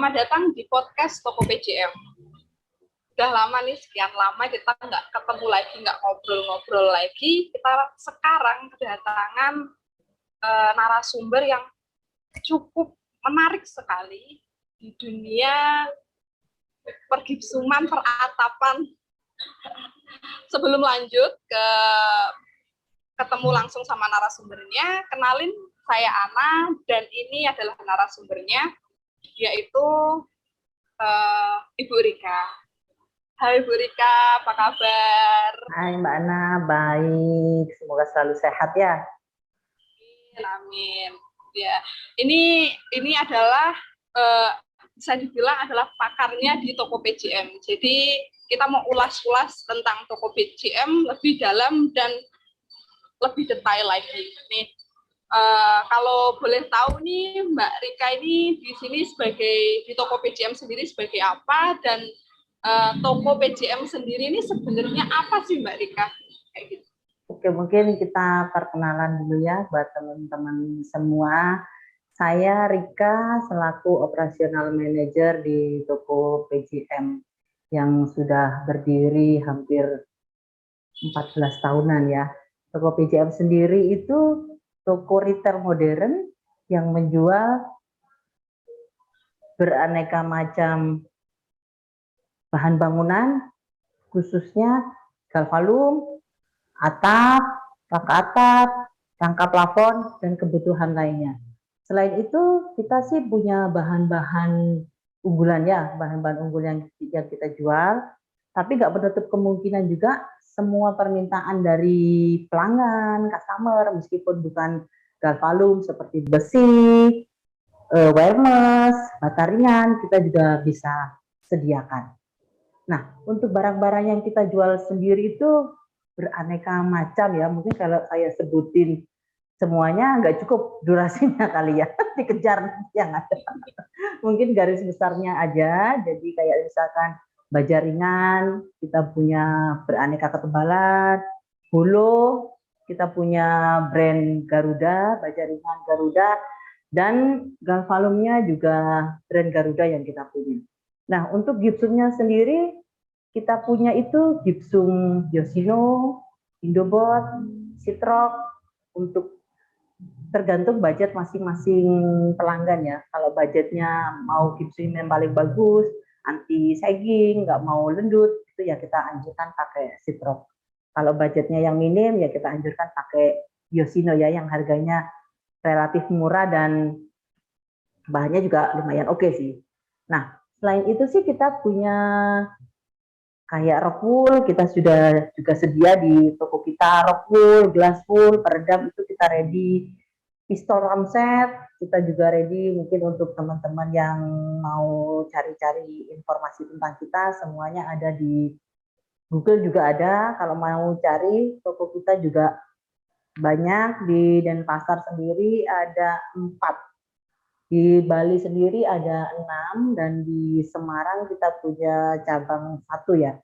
Selamat datang di podcast Toko PJM. Udah lama nih, sekian lama kita nggak ketemu lagi, nggak ngobrol-ngobrol lagi. Kita sekarang kedatangan narasumber yang cukup menarik sekali di dunia pergipsuman, peratapan. Sebelum lanjut ke ketemu langsung sama narasumbernya, kenalin, saya Ana, dan ini adalah narasumbernya, yaitu Ibu Rika. Hai Bu Rika, apa kabar? Hai Mbak Ana, baik. Semoga selalu sehat ya. Amin. Ya, ini adalah bisa dibilang adalah pakarnya di toko PJM. Jadi kita mau ulas-ulas tentang toko PJM lebih dalam dan lebih detail lagi. Nih, kalau boleh tahu nih Mbak Rika ini di sini di toko PJM sendiri sebagai apa, dan toko PJM sendiri ini sebenarnya apa sih Mbak Rika? Kayak gitu. Oke, mungkin kita perkenalan dulu ya buat teman-teman semua. Saya Rika selaku Operational Manager di toko PJM yang sudah berdiri hampir 14 tahunan ya. Toko PJM sendiri itu toko retail modern yang menjual beraneka macam bahan bangunan, khususnya galvalum, atap, rak rangka plafon, dan kebutuhan lainnya. Selain itu, kita sih punya bahan-bahan unggulan ya, bahan-bahan unggul yang kita jual, tapi nggak menutup kemungkinan juga semua permintaan dari pelanggan, customer, meskipun bukan galvalum seperti besi, wireless, bata ringan, kita juga bisa sediakan. Nah, untuk barang-barang yang kita jual sendiri itu beraneka macam ya. Mungkin kalau saya sebutin semuanya nggak cukup durasinya kali ya, dikejar yang ada. Mungkin garis besarnya aja. Jadi kayak misalkan baja ringan, kita punya beraneka ketebalan. Holo, kita punya brand Garuda, baja ringan Garuda, dan galvalumnya juga brand Garuda yang kita punya. Nah, untuk gipsumnya sendiri, kita punya itu gipsum Yoshino, Indobot, Citrox, untuk tergantung budget masing-masing pelanggan ya. Kalau budgetnya mau gipsum yang paling bagus, anti sagging, nggak mau lendut, itu ya kita anjurkan pakai Citrox. Kalau budgetnya yang minim, ya kita anjurkan pakai Yoshino ya, yang harganya relatif murah dan bahannya juga lumayan oke sih. Nah, selain itu sih kita punya kayak Rockwool, kita sudah juga sedia di toko kita, Rockwool, Glasswool, peredam itu kita ready. Pistol ramset, kita juga ready. Mungkin untuk teman-teman yang mau cari-cari informasi tentang kita, semuanya ada di Google juga ada. Kalau mau cari, toko kita juga banyak. Di Denpasar sendiri ada 4. Di Bali sendiri ada 6, dan di Semarang kita punya cabang 1 ya.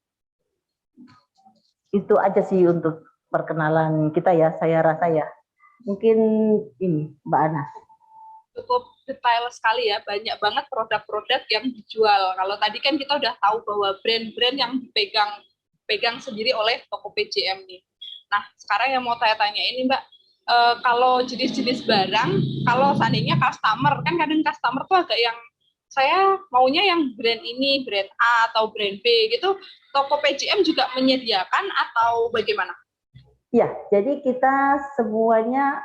Itu aja sih untuk perkenalan kita ya, saya rasa ya. Mungkin ini Mbak Ana. Cukup detail sekali ya, banyak banget produk-produk yang dijual. Kalau tadi kan kita udah tahu bahwa brand-brand yang dipegang sendiri oleh toko PJM nih. Nah, sekarang yang mau saya tanya ini Mbak, kalau jenis-jenis barang, kalau seandainya customer, kan kadang customer tuh agak yang, saya maunya yang brand ini, brand A atau brand B gitu, toko PJM juga menyediakan atau bagaimana? Ya, jadi kita semuanya,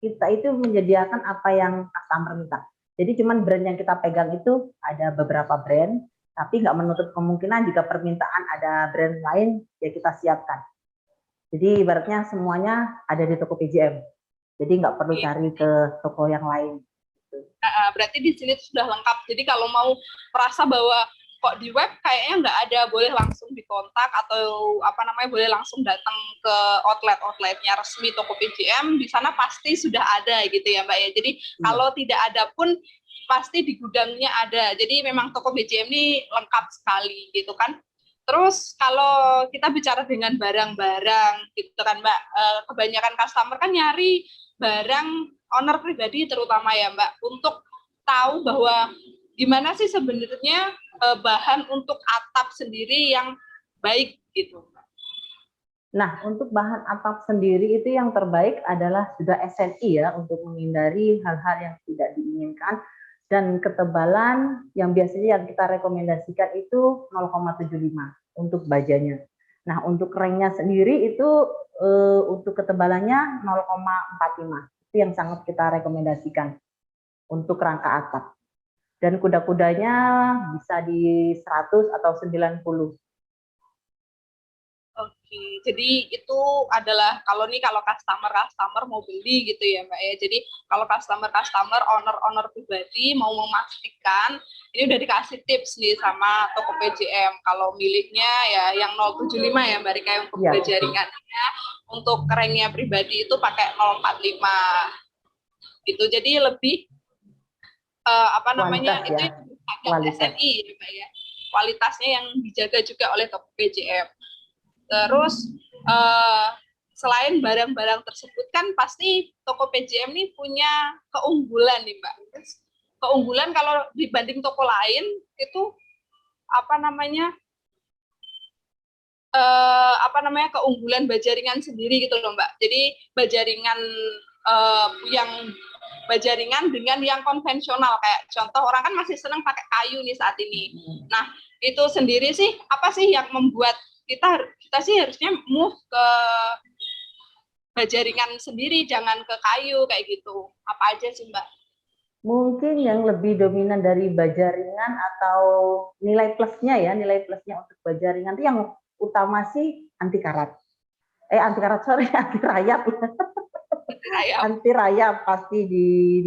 kita itu menyediakan apa yang customer minta. Jadi cuman brand yang kita pegang itu ada beberapa brand, tapi nggak menutup kemungkinan jika permintaan ada brand lain, ya kita siapkan. Jadi ibaratnya semuanya ada di toko PJM. Jadi nggak perlu cari ke toko yang lain. Berarti di sini sudah lengkap. Jadi kalau mau merasa bahwa kok di web kayaknya nggak ada, boleh langsung dikontak atau boleh langsung datang ke outletnya resmi toko PJM. Di sana pasti sudah ada gitu ya Mbak ya. Jadi kalau tidak ada pun pasti di gudangnya ada. Jadi memang toko PJM ini lengkap sekali gitu kan. Terus kalau kita bicara dengan barang-barang gitu kan Mbak, kebanyakan customer kan nyari barang owner pribadi terutama ya Mbak, untuk tahu bahwa gimana sih sebenarnya bahan untuk atap sendiri yang baik gitu? Nah, untuk bahan atap sendiri itu yang terbaik adalah sudah SNI ya, untuk menghindari hal-hal yang tidak diinginkan, dan ketebalan yang biasanya yang kita rekomendasikan itu 0,75 untuk bajanya. Nah, untuk rengnya sendiri itu untuk ketebalannya 0,45. Itu yang sangat kita rekomendasikan untuk rangka atap. Dan kuda-kudanya bisa di 100 atau 90. Oke, jadi itu adalah kalau customer mau beli gitu ya Mbak ya. Jadi kalau customer owner pribadi mau memastikan, ini udah dikasih tips nih sama toko PJM. Kalau miliknya ya yang 075 ya Mbak Rika untuk Ya, jaringannya, untuk kerennya pribadi itu pakai 045 gitu. Jadi lebih kualitas itu ya, agak kualitas. SNI ya Mbak ya. Kualitasnya yang dijaga juga oleh toko PJM. Terus selain barang-barang tersebut kan pasti toko PJM nih punya keunggulan nih Mbak. Keunggulan kalau dibanding toko lain itu keunggulan bajaringan sendiri gitu loh Mbak. Jadi bajaringan bajaringan dengan yang konvensional, kayak contoh orang kan masih senang pakai kayu nih saat ini. Nah, itu sendiri sih apa sih yang membuat kita sih harusnya move ke bajaringan sendiri, jangan ke kayu kayak gitu. Apa aja sih Mbak? Mungkin yang lebih dominan dari bajaringan atau nilai plusnya ya, nilai plusnya untuk bajaringan itu yang utama sih anti karat. Sorry, anti rayap. Anti rayap pasti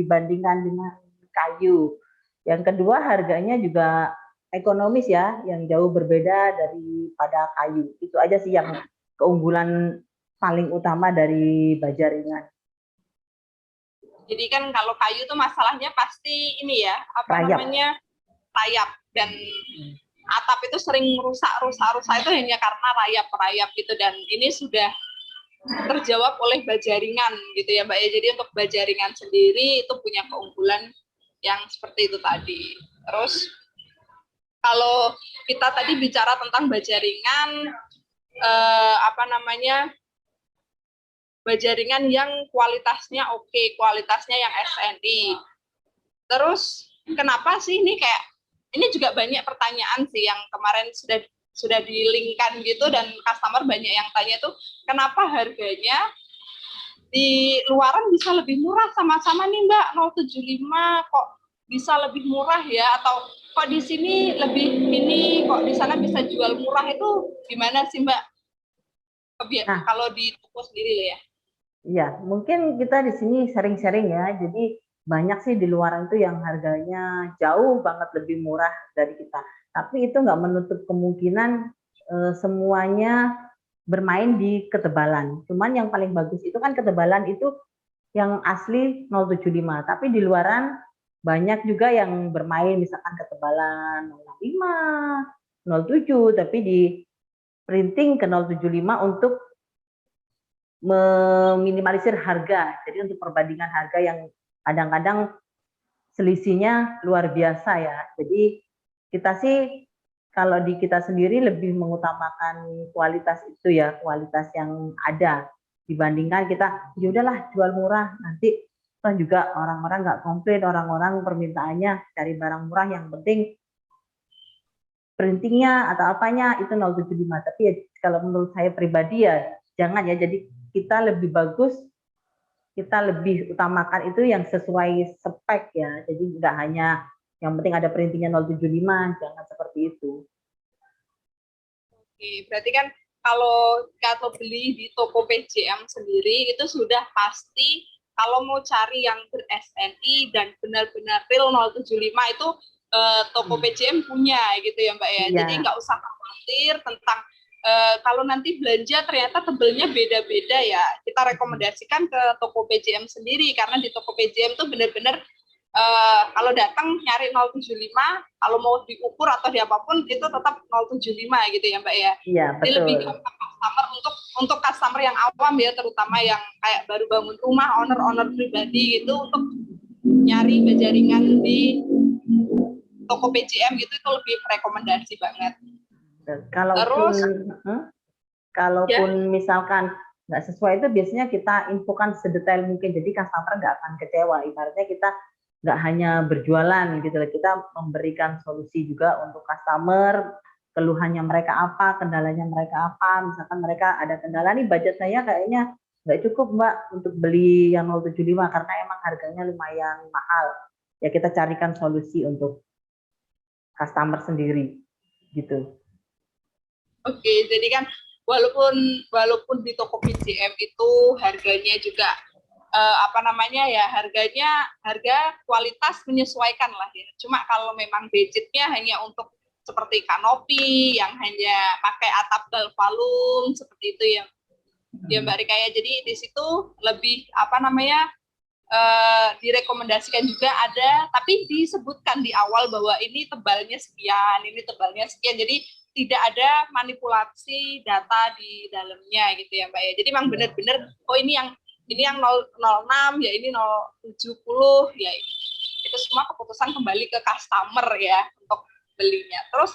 dibandingkan dengan kayu. Yang kedua harganya juga ekonomis ya, yang jauh berbeda daripada kayu. Itu aja sih yang keunggulan paling utama dari bajaringan. Jadi kan kalau kayu tuh masalahnya pasti ini ya, rayap, dan atap itu sering rusak itu hanya karena rayap gitu, dan ini sudah terjawab oleh bajaringan gitu ya Mbak ya. Jadi untuk bajaringan sendiri itu punya keunggulan yang seperti itu tadi. Terus kalau kita tadi bicara tentang bajaringan bajaringan yang kualitasnya oke, kualitasnya yang SNI. Terus kenapa sih ini juga banyak pertanyaan sih yang kemarin sudah di-link-kan gitu, dan customer banyak yang tanya tuh kenapa harganya di luaran bisa lebih murah, sama-sama nih Mbak 075 kok bisa lebih murah ya, atau kok di sini lebih ini, kok di sana bisa jual murah, itu gimana sih Mbak? Kalau di toko sendiri ya. Iya, mungkin kita di sini sharing-sharing ya. Jadi banyak sih di luaran itu yang harganya jauh banget lebih murah dari kita. Tapi itu nggak menutup kemungkinan semuanya bermain di ketebalan. Cuman yang paling bagus itu kan ketebalan itu yang asli 075. Tapi di luaran banyak juga yang bermain misalkan ketebalan 05, 07, tapi di printing ke 075 untuk meminimalisir harga. Jadi untuk perbandingan harga yang kadang-kadang selisihnya luar biasa ya. Jadi kita sih kalau di kita sendiri lebih mengutamakan kualitas itu ya, kualitas yang ada dibandingkan kita ya udahlah jual murah, nanti kan juga orang-orang nggak komplain, orang-orang permintaannya cari barang murah, yang penting printingnya atau apanya itu 075. Tapi ya, kalau menurut saya pribadi ya jangan ya. Jadi kita lebih bagus, kita lebih utamakan itu yang sesuai spek ya. Jadi nggak hanya yang penting ada printingnya 075, jangan seperti itu. Oke, berarti kan kalau beli di toko PJM sendiri itu sudah pasti kalau mau cari yang ber-SNI dan benar-benar real 075 itu toko PJM punya gitu ya Mbak ya. Iya. Jadi nggak usah khawatir tentang kalau nanti belanja ternyata tebelnya beda-beda ya, kita rekomendasikan ke toko PJM sendiri, karena di toko PJM tuh benar-benar kalau datang nyari 075, kalau mau diukur atau di apapun itu tetap 075 gitu ya Mbak ya. Iya, betul. Jadi lebih gampang customer untuk customer yang awam ya, terutama yang kayak baru bangun rumah, owner pribadi gitu, untuk nyari bajaringan di toko PJM gitu itu lebih rekomendasi banget. Kalaupun Terus kalaupun misalkan nggak sesuai itu biasanya kita infokan sedetail mungkin, jadi customer nggak akan kecewa. Ibaratnya kita nggak hanya berjualan gitu, kita memberikan solusi juga untuk customer, keluhannya mereka apa, kendalanya mereka apa. Misalkan mereka ada kendala nih, budget saya kayaknya nggak cukup Mbak untuk beli yang 075 karena emang harganya lumayan mahal. Ya kita carikan solusi untuk customer sendiri gitu. oke, jadi kan walaupun di toko PJM itu harganya juga apa namanya ya, harga kualitas menyesuaikan lah ya. Cuma kalau memang budgetnya hanya untuk seperti kanopi yang hanya pakai atap galvalum seperti itu ya Mbak Rika ya. Jadi di situ lebih apa namanya direkomendasikan juga ada, tapi disebutkan di awal bahwa ini tebalnya sekian, ini tebalnya sekian. Jadi tidak ada manipulasi data di dalamnya gitu ya Mbak ya. Jadi memang benar-benar oh ini yang 006 ya, ini 070 ya, itu semua keputusan kembali ke customer ya untuk belinya. Terus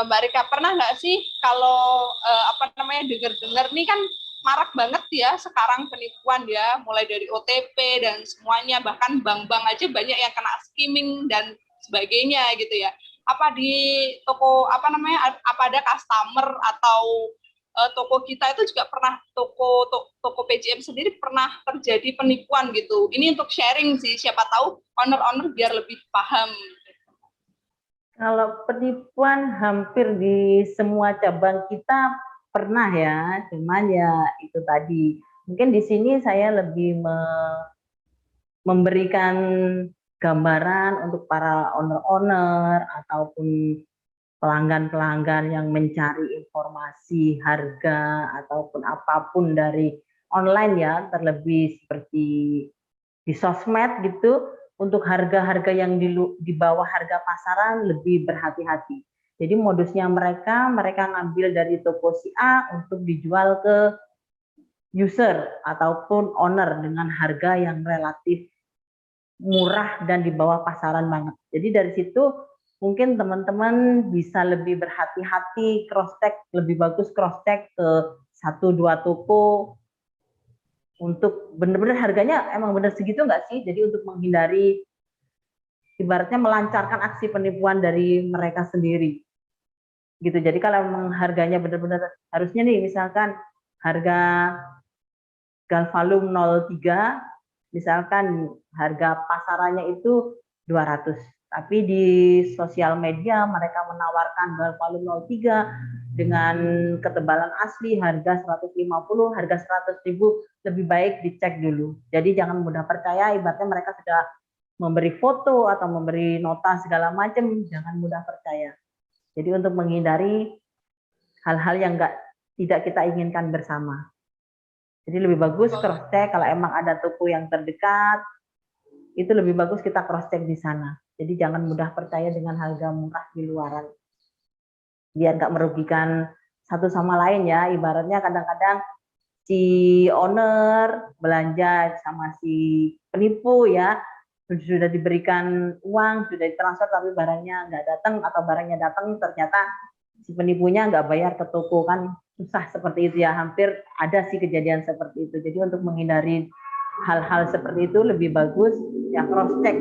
Mbak Rika pernah nggak sih kalau apa namanya dengar-dengar nih kan marak banget ya sekarang penipuan ya, mulai dari OTP dan semuanya, bahkan bank-bank aja banyak yang kena skimming dan sebagainya gitu ya. Apa di toko apa namanya, apa ada customer atau toko kita itu juga pernah toko PJM sendiri pernah terjadi penipuan gitu. Ini untuk sharing sih, siapa tahu owner-owner biar lebih paham. Kalau penipuan hampir di semua cabang kita pernah ya, cuman ya itu tadi. Mungkin di sini saya lebih memberikan gambaran untuk para owner-owner ataupun pelanggan-pelanggan yang mencari informasi harga ataupun apapun dari online ya, terlebih seperti di sosmed gitu, untuk harga-harga yang di bawah harga pasaran lebih berhati-hati. Jadi modusnya mereka ngambil dari toko si A untuk dijual ke user ataupun owner dengan harga yang relatif murah dan di bawah pasaran banget. Jadi dari situ mungkin teman-teman bisa lebih berhati-hati, cross check, lebih bagus cross check ke 1-2 toko untuk benar-benar harganya emang benar segitu nggak sih. Jadi untuk menghindari ibaratnya melancarkan aksi penipuan dari mereka sendiri gitu. Jadi kalau memang harganya benar-benar harusnya nih misalkan harga galvalum 03 misalkan harga pasarannya itu 200, tapi di sosial media mereka menawarkan galvalum 03 dengan ketebalan asli harga 150, harga 100.000, lebih baik dicek dulu. Jadi jangan mudah percaya, ibaratnya mereka sudah memberi foto atau memberi nota segala macam, jangan mudah percaya. Jadi untuk menghindari hal-hal yang tidak kita inginkan bersama. Jadi lebih bagus cross check kalau emang ada toko yang terdekat, itu lebih bagus kita cross check di sana. Jadi jangan mudah percaya dengan harga murah di luaran. Biar nggak merugikan satu sama lain ya. Ibaratnya kadang-kadang si owner belanja sama si penipu ya, sudah diberikan uang, sudah ditransfer tapi barangnya nggak datang, atau barangnya datang ternyata si penipunya nggak bayar ke toko, kan susah seperti itu ya. Hampir ada sih kejadian seperti itu. Jadi untuk menghindari hal-hal seperti itu lebih bagus ya cross check,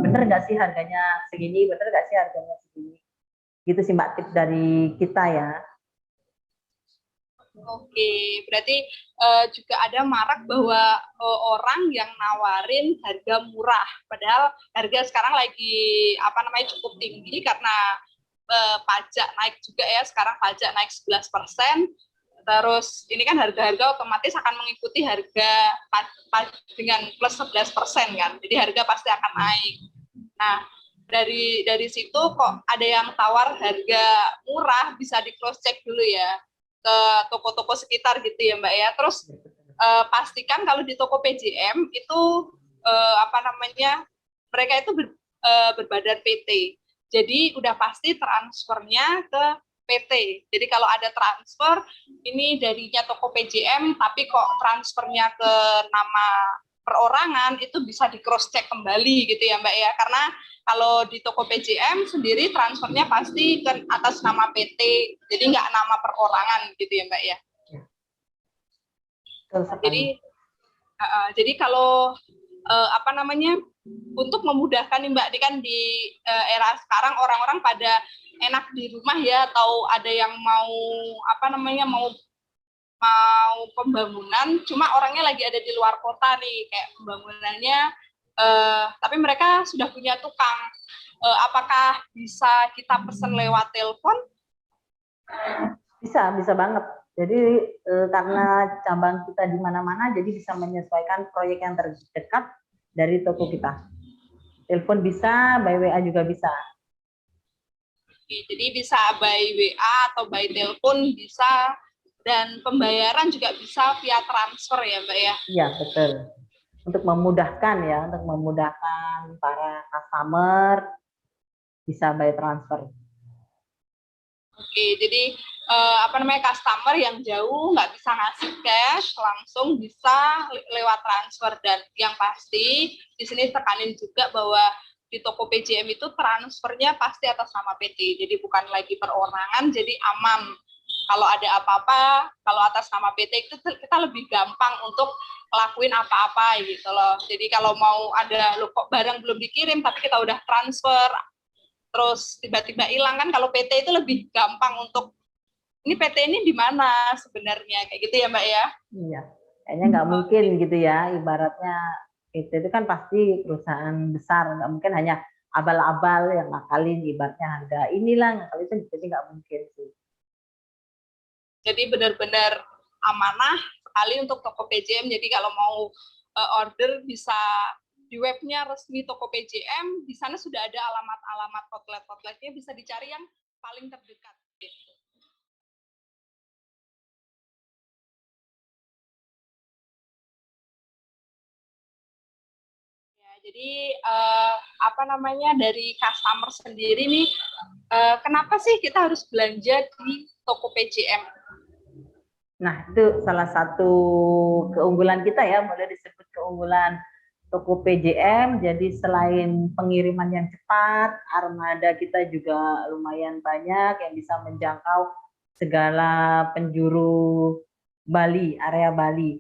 bener nggak sih harganya segini, bener nggak sih harganya segini. Gitu sih Mbak tips dari kita ya. Oke, berarti juga ada marak bahwa orang yang nawarin harga murah, padahal harga sekarang lagi apa namanya cukup tinggi karena pajak naik juga ya, sekarang pajak naik 11%. Terus ini kan harga-harga otomatis akan mengikuti harga dengan plus 11% kan, jadi harga pasti akan naik. Nah, dari situ kok ada yang tawar harga murah, bisa di cross check dulu ya ke toko-toko sekitar gitu ya Mbak ya. Terus pastikan kalau di toko PJM itu apa namanya, mereka itu berbadan PT. Jadi udah pasti transfernya ke PT. Jadi kalau ada transfer ini darinya toko PJM tapi kok transfernya ke nama perorangan itu bisa di cross check kembali gitu ya Mbak ya, karena kalau di toko PJM sendiri transfernya pasti ke atas nama PT, jadi nggak nama perorangan gitu ya Mbak ya. Jadi kalau apa namanya, untuk memudahkan nih Mbak, ini kan di era sekarang orang-orang pada enak di rumah ya, atau ada yang mau apa namanya, mau pembangunan, cuma orangnya lagi ada di luar kota nih, kayak pembangunannya, tapi mereka sudah punya tukang. Apakah bisa kita pesan lewat telepon? Bisa banget. Jadi karena cabang kita di mana-mana, jadi bisa menyesuaikan proyek yang terdekat dari toko kita. Telepon bisa, by WA juga bisa. Oke, jadi bisa by WA atau by telepon bisa, dan pembayaran juga bisa via transfer ya Mbak ya? Iya, betul. Untuk memudahkan ya, untuk memudahkan para customer, bisa by transfer. Oke, jadi apa namanya, customer yang jauh nggak bisa ngasih cash, langsung bisa lewat transfer. Dan yang pasti di sini tekanin juga bahwa di toko PJM itu transfernya pasti atas nama PT, jadi bukan lagi perorangan, jadi aman. Kalau ada apa-apa, kalau atas nama PT itu kita lebih gampang untuk lakuin apa-apa gitu loh. Jadi kalau mau ada, loh kok barang belum dikirim tapi kita udah transfer, terus tiba-tiba hilang, kan kalau PT itu lebih gampang untuk, ini PT ini di mana sebenarnya, kayak gitu ya Mbak ya? Iya, kayaknya nggak mungkin gitu ya, ibaratnya itu kan pasti perusahaan besar, nggak mungkin hanya abal-abal yang ngakalin, ibaratnya harga inilah ngakalin, itu jadi nggak mungkin sih. Jadi benar-benar amanah sekali untuk toko PJM. Jadi kalau mau order bisa di webnya resmi toko PJM, di sana sudah ada alamat-alamat outlet-outletnya, bisa dicari yang paling terdekat. Gitu. Ya, jadi apa namanya, dari customer sendiri nih, kenapa sih kita harus belanja di toko PJM? Nah, itu salah satu keunggulan kita ya, boleh disebut keunggulan toko PJM. Jadi selain pengiriman yang cepat, armada kita juga lumayan banyak yang bisa menjangkau segala penjuru Bali, area Bali.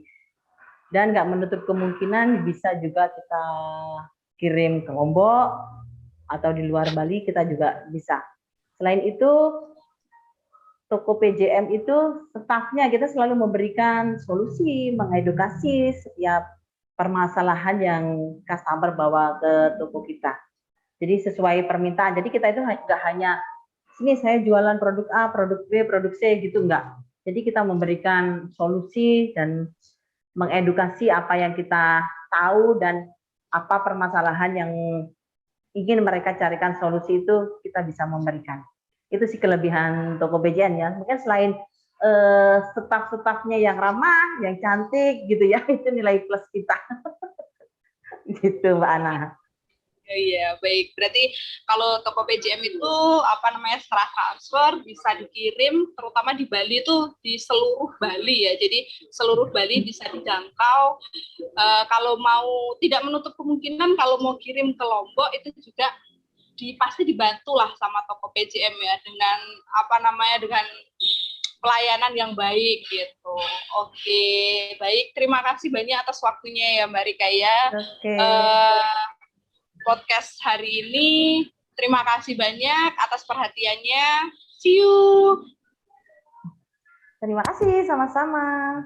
Dan nggak menutup kemungkinan bisa juga kita kirim ke Lombok atau di luar Bali, kita juga bisa. Selain itu, toko PJM itu stafnya kita selalu memberikan solusi, mengedukasi setiap permasalahan yang customer bawa ke toko kita. Jadi sesuai permintaan. Jadi kita itu nggak hanya sini saya jualan produk A, produk B, produk C gitu, enggak. Jadi kita memberikan solusi dan mengedukasi apa yang kita tahu dan apa permasalahan yang ingin mereka carikan solusi, itu kita bisa memberikan. Itu sih kelebihan toko PJM ya. Mungkin selain staf-stafnya yang ramah, yang cantik gitu ya, itu nilai plus kita. Gitu Mbak Ana. Iya, baik. Berarti kalau toko PJM itu apa namanya, setelah transfer bisa dikirim, terutama di Bali itu di seluruh Bali ya. Jadi seluruh Bali bisa dijangkau. Kalau mau, tidak menutup kemungkinan kalau mau kirim ke Lombok itu juga pasti dibantu lah sama toko PJM ya, dengan apa namanya, dengan pelayanan yang baik gitu. Oke, baik. Terima kasih banyak atas waktunya ya Mbak Rika ya. Oke. Podcast hari ini. Terima kasih banyak atas perhatiannya. See you. Terima kasih, sama-sama.